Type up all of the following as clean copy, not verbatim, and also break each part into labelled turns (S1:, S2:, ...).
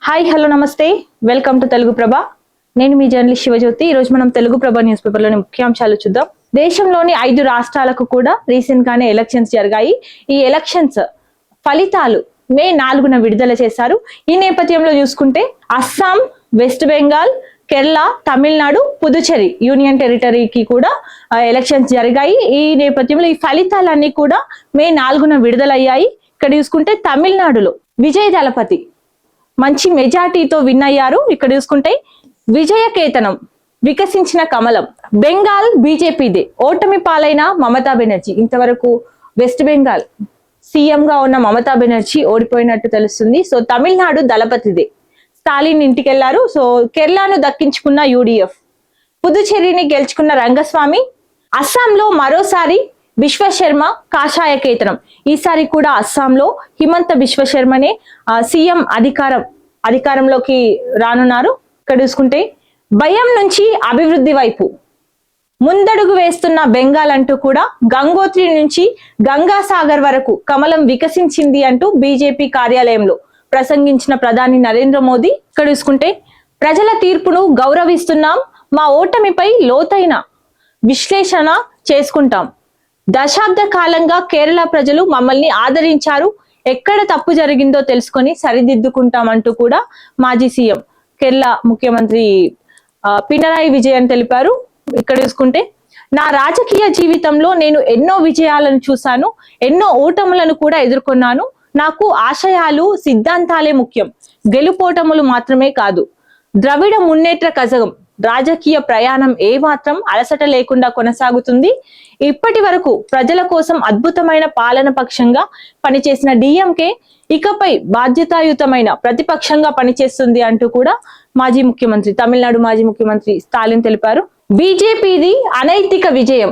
S1: Hi hello నమస్తే welcome to Telugu ప్రభ. నేను మీ journalist Shivajyothi. ఈ రోజు మనం తెలుగు ప్రభ న్యూస్ పేపర్ లోని ముఖ్యాంశాలు చూద్దాం. దేశంలోని 5 రాష్ట్రాలకు కూడా రీసెంట్ గానే ఎలక్షన్స్ జరిగాయి. ఈ ఎలక్షన్స్ ఫలితాలు మే 4న విడుదల చేశారు. ఈ నేపథ్యంలో చూసుకుంటే అస్సాం, వెస్ట్ బెంగాల్, కేరళ, తమిళనాడు, పుదుచ్చేరి యూనియన్ టెరిటరీకి కూడా ఎలక్షన్స్ జరిగాయి. ఈ నేపథ్యంలో ఈ ఫలితాలన్నీ కూడా మే 4న విడుదలయ్యాయి. ఇక్కడ చూసుకుంటే తమిళనాడులో విజయ్ దళపతి మంచి మెజార్టీతో విన్ అయ్యారు. ఇక్కడ చూసుకుంటే విజయకేతనం, వికసించిన కమలం. బెంగాల్ బీజేపీదే ఓటమి పాలైన మమతా బెనర్జీ. ఇంతవరకు వెస్ట్ బెంగాల్ సీఎం గా ఉన్న మమతా బెనర్జీ ఓడిపోయినట్టు తెలుస్తుంది. సో తమిళనాడు దళపతిదే, స్టాలిన్ ఇంటికి వెళ్లారు. సో కేరళను దక్కించుకున్న యూడిఎఫ్, పుదుచ్చేరిని గెలుచుకున్న రంగస్వామి. అస్సాంలో మరోసారి విశ్వశర్మ కాషాయ కేతనం. ఈసారి కూడా అస్సాంలో హిమంత విశ్వశర్మనే సీఎం అధికారంలోకి రానున్నారు. ఇక్కడ చూసుకుంటే భయం నుంచి అభివృద్ధి వైపు ముందడుగు వేస్తున్న బెంగాల్ అంటూ కూడా గంగోత్రి నుంచి గంగాసాగర్ వరకు కమలం వికసించింది అంటూ బీజేపీ కార్యాలయంలో ప్రసంగించిన ప్రధాని నరేంద్ర మోదీ. ఇక్కడ చూసుకుంటే ప్రజల తీర్పును గౌరవిస్తున్నాం, మా ఓటమిపై లోతైన విశ్లేషణ చేసుకుంటాం. దశాబ్ద కాలంగా కేరళ ప్రజలు మమ్మల్ని ఆదరించారు, ఎక్కడ తప్పు జరిగిందో తెలుసుకొని సరిదిద్దుకుంటామంటూ కూడా మాజీ సీఎం కేరళ ముఖ్యమంత్రి పినరాయి విజయన్ తెలిపారు. ఇక్కడ చూసుకుంటే నా రాజకీయ జీవితంలో నేను ఎన్నో విజయాలను చూశాను, ఎన్నో ఓటములను కూడా ఎదుర్కొన్నాను. నాకు ఆశయాలు, సిద్ధాంతాలే ముఖ్యం, గెలుపోటములు మాత్రమే కాదు. ద్రవిడ మున్నేట్ర కజగం రాజకీయ ప్రయాణం ఏమాత్రం అలసట లేకుండా కొనసాగుతుంది. ఇప్పటి వరకు ప్రజల కోసం అద్భుతమైన పాలన పక్షంగా పనిచేసిన డిఎంకే ఇకపై బాధ్యతాయుతమైన ప్రతిపక్షంగా పనిచేస్తుంది అంటూ కూడా తమిళనాడు మాజీ ముఖ్యమంత్రి స్టాలిన్ తెలిపారు. బీజేపీది అనైతిక విజయం,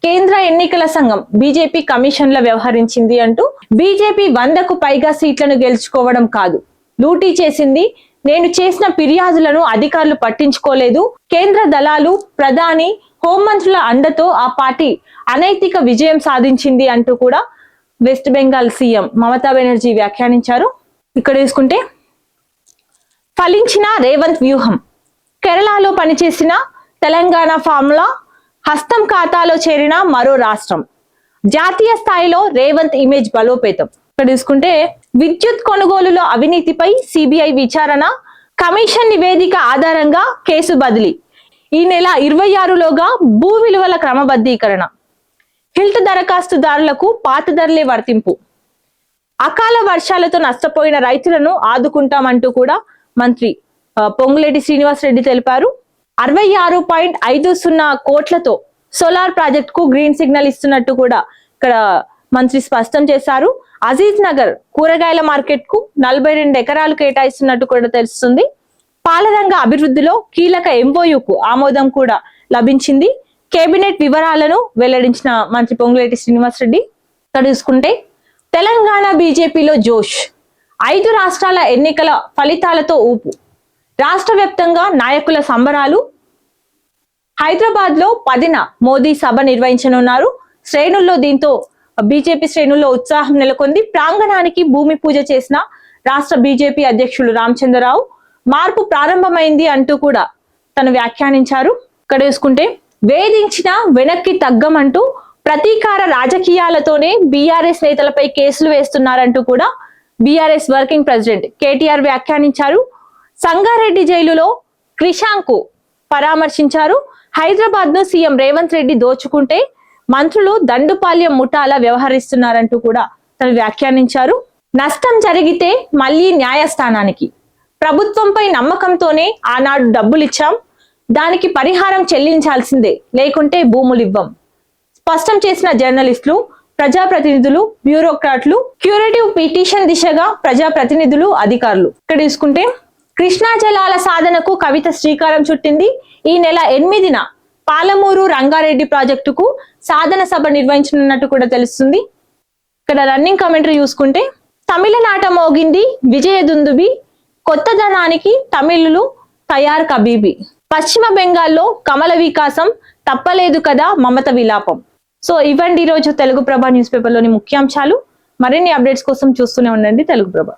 S1: కేంద్ర ఎన్నికల సంఘం బీజేపీ కమిషన్ల వ్యవహరించింది అంటూ బీజేపీ 100కు పైగా సీట్లను గెలుచుకోవడం కాదు, లూటీ చేసింది. నేను చేసిన ఫిర్యాదులను అధికారులు పట్టించుకోలేదు. కేంద్ర దళాలు, ప్రధాని, హోంమంత్రుల అండతో ఆ పార్టీ అనైతిక విజయం సాధించింది అంటూ కూడా వెస్ట్ బెంగాల్ సీఎం మమతా బెనర్జీ వ్యాఖ్యానించారు. ఇక్కడ చూసుకుంటే ఫలించిన రేవంత్ వ్యూహం, కేరళలో పనిచేసిన తెలంగాణ ఫార్ములా హస్తం ఖాతాలో చేరిన మరో రాష్ట్రం. జాతీయ స్థాయిలో రేవంత్ ఇమేజ్ బలోపేతం. ఇక్కడ చూసుకుంటే విద్యుత్ కొనుగోలులో అవినీతిపై సిబిఐ విచారణ, కమిషన్ నివేదిక ఆధారంగా కేసు బదిలీ. ఈ నెల 26లోగా భూ విలువల క్రమబద్ధీకరణ. హిల్ట్ దరఖాస్తుదారులకు పాత ధరలే వర్తింపు. అకాల వర్షాలతో నష్టపోయిన రైతులను ఆదుకుంటామంటూ కూడా మంత్రి పొంగులేటి శ్రీనివాసరెడ్డి తెలిపారు. 66.50 కోట్లతో సోలార్ ప్రాజెక్ట్ కు గ్రీన్ సిగ్నల్ ఇస్తున్నట్టు కూడా ఇక్కడ మంత్రి స్పష్టం చేశారు. అజీజ్ నగర్ కూరగాయల మార్కెట్ కు 42 ఎకరాలు కేటాయిస్తున్నట్టు కూడా తెలుస్తుంది. పాలరంగ అభివృద్ధిలో కీలక ఎంఓయూకు ఆమోదం కూడా లభించింది. కేబినెట్ వివరాలను వెల్లడించిన మంత్రి పొంగులేటి శ్రీనివాసరెడ్డి. ఇక్కడ చూసుకుంటే తెలంగాణ బీజేపీలో జోష్, 5 రాష్ట్రాల ఎన్నికల ఫలితాలతో ఊపు, రాష్ట్ర వ్యాప్తంగా నాయకుల సంబరాలు. హైదరాబాద్ లో 10న మోదీ సభ నిర్వహించనున్నారు. దీంతో బీజేపీ శ్రేణుల్లో ఉత్సాహం నెలకొంది. ప్రాంగణానికి భూమి పూజ చేసిన రాష్ట్ర బీజేపీ అధ్యక్షులు రామచంద్రరావు మార్పు ప్రారంభమైంది అంటూ కూడా తను వ్యాఖ్యానించారు. ఇక్కడ చూసుకుంటే వేధించిన వెనక్కి తగ్గమంటూ ప్రతీకార రాజకీయాలతోనే బీఆర్ఎస్ నేతలపై కేసులు వేస్తున్నారంటూ కూడా బీఆర్ఎస్ వర్కింగ్ ప్రెసిడెంట్ కేటీఆర్ వ్యాఖ్యానించారు. సంగారెడ్డి జైలులో క్రిషాంక్ పరామర్శించారు. హైదరాబాద్ ను సీఎం రేవంత్ రెడ్డి దోచుకుంటే మంత్రులు దండుపాల్యం ముఠాలా వ్యవహరిస్తున్నారంటూ కూడా తను వ్యాఖ్యానించారు. నష్టం జరిగితే మళ్ళీ న్యాయస్థానానికి, ప్రభుత్వంపై నమ్మకంతోనే ఆనాడు డబ్బులిచ్చాం, దానికి పరిహారం చెల్లించాల్సిందే, లేకుంటే భూములు ఇవ్వం స్పష్టం చేసిన జర్నలిస్టులు, ప్రజాప్రతినిధులు, బ్యూరోక్రాట్లు. క్యూరేటివ్ పిటిషన్ దిశగా ప్రజాప్రతినిధులు, అధికారులు. ఇక్కడ చూసుకుంటే కృష్ణా జలాల సాధనకు కవిత శ్రీకారం చుట్టింది. ఈ నెల 8న పాలమూరు రంగారెడ్డి ప్రాజెక్టుకు సాధన సభ నిర్వహించనున్నట్టు కూడా తెలుస్తుంది. ఇక్కడ రన్నింగ్ కామెంటరీ చూసుకుంటే తమిళనాట మోగింది విజయదుందుబి, కొత్తదనానికి తమిళులు తయారు కబీబీ. పశ్చిమ బెంగాల్లో కమల వికాసం తప్పలేదు కదా మమత విలాపం. సో ఇవ్వండి ఈరోజు తెలుగు ప్రభ న్యూస్ పేపర్ లోని ముఖ్యాంశాలు. మరిన్ని అప్డేట్స్ కోసం చూస్తూనే ఉండండి తెలుగు ప్రభ.